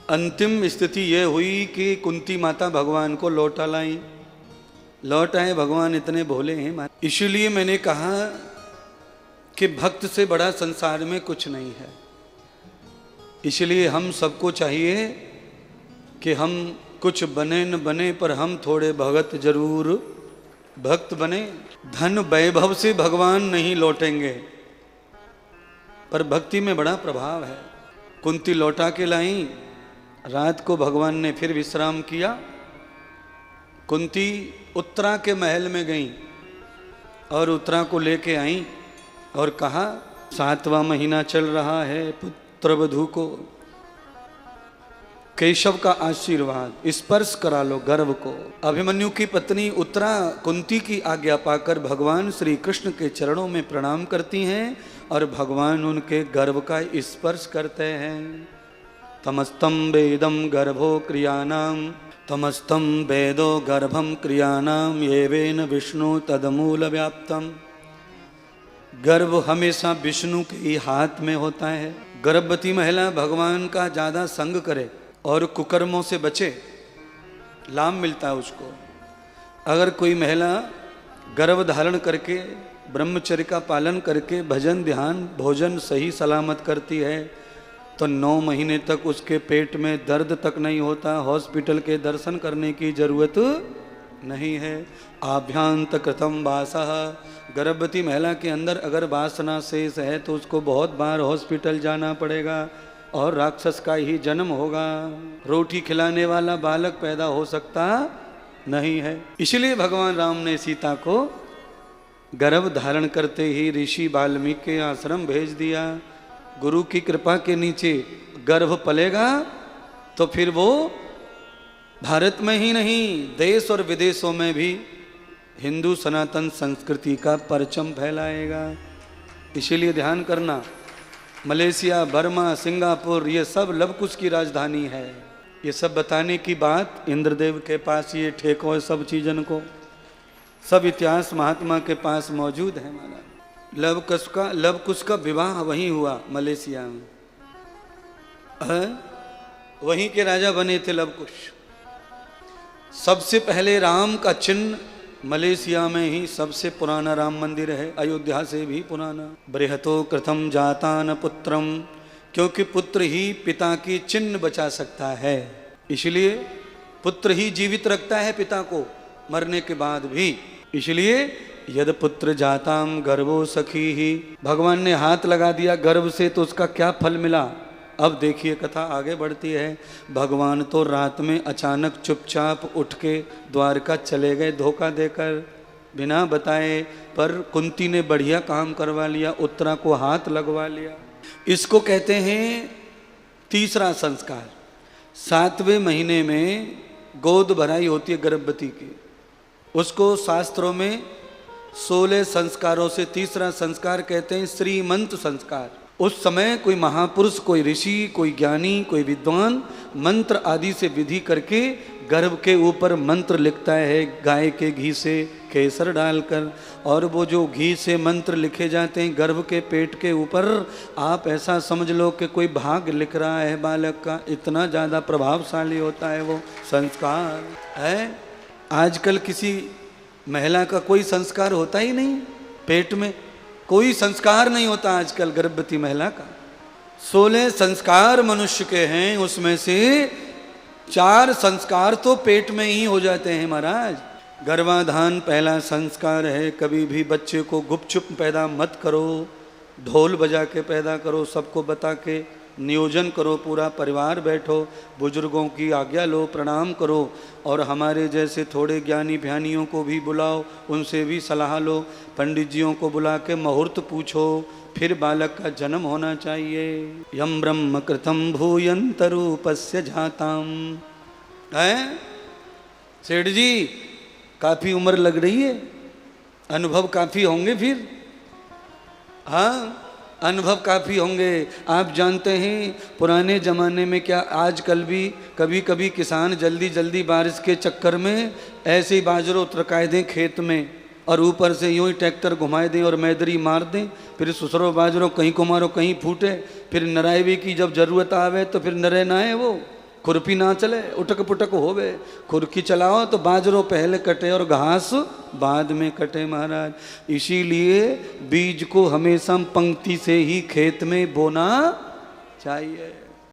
अंतिम स्थिति ये हुई कि कुंती माता भगवान को लौटा लाई। लौट आए, भगवान इतने भोले हैं। इसीलिए मैंने कहा कि भक्त से बड़ा संसार में कुछ नहीं है। इसलिए हम सबको चाहिए कि हम कुछ बने न बने, पर हम थोड़े भगत जरूर भक्त बने। धन वैभव से भगवान नहीं लौटेंगे, पर भक्ति में बड़ा प्रभाव है। कुंती लौटा के लाई। रात को भगवान ने फिर विश्राम किया। कुंती उत्तरा के महल में गई और उत्तरा को लेके आई और कहा, 7वां महीना चल रहा है, पुत्रवधू को केशव का आशीर्वाद स्पर्श करा लो गर्भ को। अभिमन्यु की पत्नी उत्तरा कुंती की आज्ञा पाकर भगवान श्री कृष्ण के चरणों में प्रणाम करती हैं और भगवान उनके गर्भ का स्पर्श करते हैं। तमस्तम वेदम गर्भो क्रियाणाम, तमस्तम वेदो गर्भम क्रियाणाम, येवेन विष्णु तदमूल व्याप्तम। गर्भ हमेशा विष्णु के ही हाथ में होता है। गर्भवती महिला भगवान का ज़्यादा संग करे और कुकर्मों से बचे, लाभ मिलता है उसको। अगर कोई महिला गर्भ धारण करके ब्रह्मचर्य का पालन करके भजन ध्यान भोजन सही सलामत करती है तो 9 महीने तक उसके पेट में दर्द तक नहीं होता। हॉस्पिटल के दर्शन करने की जरूरत नहीं है। आभ्यांत कृतम वासः, गर्भवती महिला के अंदर अगर वासना शेष है तो उसको बहुत बार हॉस्पिटल जाना पड़ेगा और राक्षस का ही जन्म होगा। रोटी खिलाने वाला बालक पैदा हो सकता नहीं है। इसलिए भगवान राम ने सीता को गर्भ धारण करते ही ऋषि वाल्मीकि के आश्रम भेज दिया। गुरु की कृपा के नीचे गर्भ पलेगा तो फिर वो भारत में ही नहीं देश और विदेशों में भी हिंदू सनातन संस्कृति का परचम फैलाएगा। इसीलिए ध्यान करना, मलेशिया, बर्मा, सिंगापुर ये सब लवकुश की राजधानी है। ये सब बताने की बात इंद्रदेव के पास ये ठेको है सब चीजन को। सब इतिहास महात्मा के पास मौजूद है। हमारा लवकुश का विवाह वहीं हुआ मलेशिया में। वहीं के राजा बने थे लवकुश। सबसे पहले राम का चिन्ह मलेशिया में ही सबसे पुराना राम मंदिर है, अयोध्या से भी पुराना। बृहतो कृतम जातान पुत्रम, क्योंकि पुत्र ही पिता की चिन्ह बचा सकता है। इसलिए पुत्र ही जीवित रखता है पिता को मरने के बाद भी। इसलिए यद पुत्र जाताम गर्भो सखी ही, भगवान ने हाथ लगा दिया गर्भ से तो उसका क्या फल मिला। अब देखिए कथा आगे बढ़ती है। भगवान तो रात में अचानक चुपचाप उठ के द्वारका चले गए धोखा देकर बिना बताए, पर कुंती ने बढ़िया काम करवा लिया, उत्तरा को हाथ लगवा लिया। इसको कहते हैं तीसरा संस्कार। 7वें महीने में गोद भराई होती है गर्भवती की, उसको शास्त्रों में 16 संस्कारों से तीसरा संस्कार कहते हैं श्रीमंत संस्कार। उस समय कोई महापुरुष, कोई ऋषि, कोई ज्ञानी, कोई विद्वान मंत्र आदि से विधि करके गर्भ के ऊपर मंत्र लिखता है गाय के घी से केसर डालकर। और वो जो घी से मंत्र लिखे जाते हैं गर्भ के पेट के ऊपर, आप ऐसा समझ लो कि कोई भाग लिख रहा है बालक का। इतना ज़्यादा प्रभावशाली होता है वो संस्कार है। आजकल किसी महिला का कोई संस्कार होता ही नहीं, पेट में कोई संस्कार नहीं होता आजकल गर्भवती महिला का। 16 संस्कार मनुष्य के हैं, उसमें से 4 संस्कार तो पेट में ही हो जाते हैं महाराज। गर्भाधान पहला संस्कार है। कभी भी बच्चे को गुपचुप पैदा मत करो, ढोल बजा के पैदा करो, सबको बता के नियोजन करो, पूरा परिवार बैठो, बुजुर्गों की आज्ञा लो, प्रणाम करो और हमारे जैसे थोड़े ज्ञानी भ्यानियों को भी बुलाओ, उनसे भी सलाह लो, पंडित जियों को बुला के मुहूर्त पूछो, फिर बालक का जन्म होना चाहिए। यम ब्रह्म कृतम भूयंतरूपस्य जाताम। है सेठ जी, काफ़ी उम्र लग रही है, अनुभव काफ़ी होंगे फिर। हाँ, अनुभव काफ़ी होंगे। आप जानते हैं पुराने ज़माने में क्या आजकल भी कभी कभी किसान जल्दी जल्दी बारिश के चक्कर में ऐसे ही बाजरों उतरकाए दें खेत में और ऊपर से यूं ही ट्रैक्टर घुमाए दें और मैदरी मार दें, फिर ससुरो बाजरों कहीं को मारो कहीं फूटे, फिर नराई भी की जब ज़रूरत आवे तो फिर नरे ना आए वो। खुरपी ना चले, उटक पुटक होवे। खुरकी चलाओ तो बाजरो पहले कटे और घास बाद में कटे महाराज। इसीलिए बीज को हमेशा पंक्ति से ही खेत में बोना चाहिए।